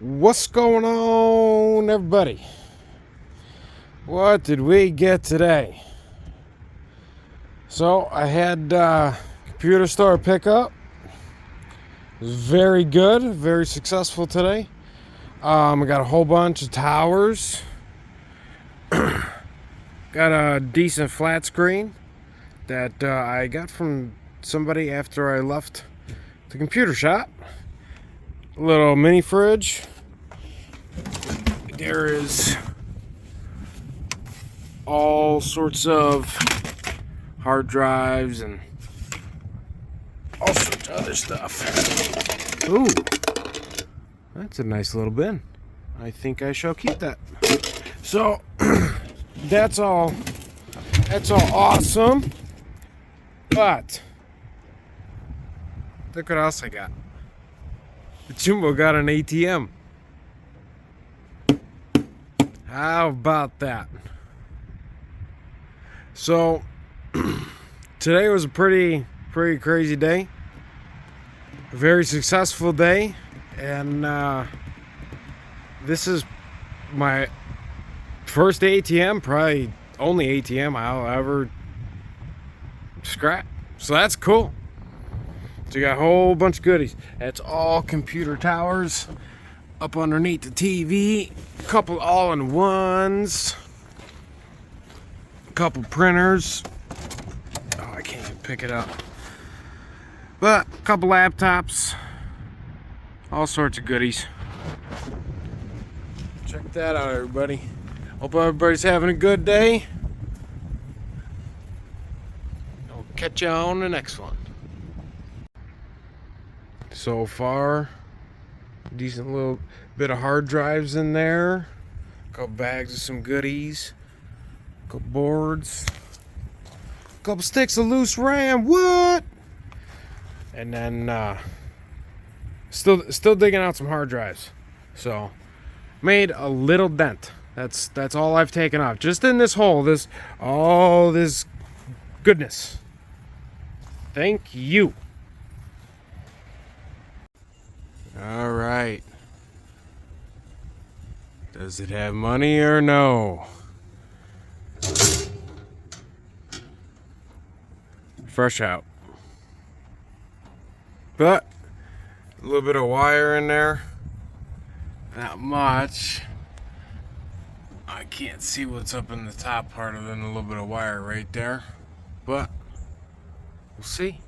What's going on, everybody? What did we get today? So I had computer store pickup. It was very good, very successful today. I got a whole bunch of towers. Got a decent flat screen that I got from somebody after I left the computer shop. A little mini fridge. There is all sorts of hard drives and all sorts of other stuff. Ooh, that's a nice little bin. I think I shall keep that. So that's all awesome. But look what else I got. Jimbo got an ATM. How about that? So today was a pretty crazy day. A very successful day, and this is my first ATM, probably only ATM I'll ever scrap. So that's cool. So you got a whole bunch of goodies. It's all computer towers up underneath the TV. A couple all-in-ones. A couple printers. Oh, I can't even pick it up. But a couple laptops. All sorts of goodies. Check that out, everybody. Hope everybody's having a good day. I'll catch you on the next one. So far, decent little bit of hard drives in there, a couple bags of some goodies, a couple boards, a couple sticks of loose RAM. What? And then still digging out some hard drives. So made a little dent. That's all I've taken off, just in this hole. All this goodness. Thank you. All right. Does it have money or no? Fresh out. But a little bit of wire in there. Not much. I can't see what's up in the top part other than a little bit of wire right there. But we'll see.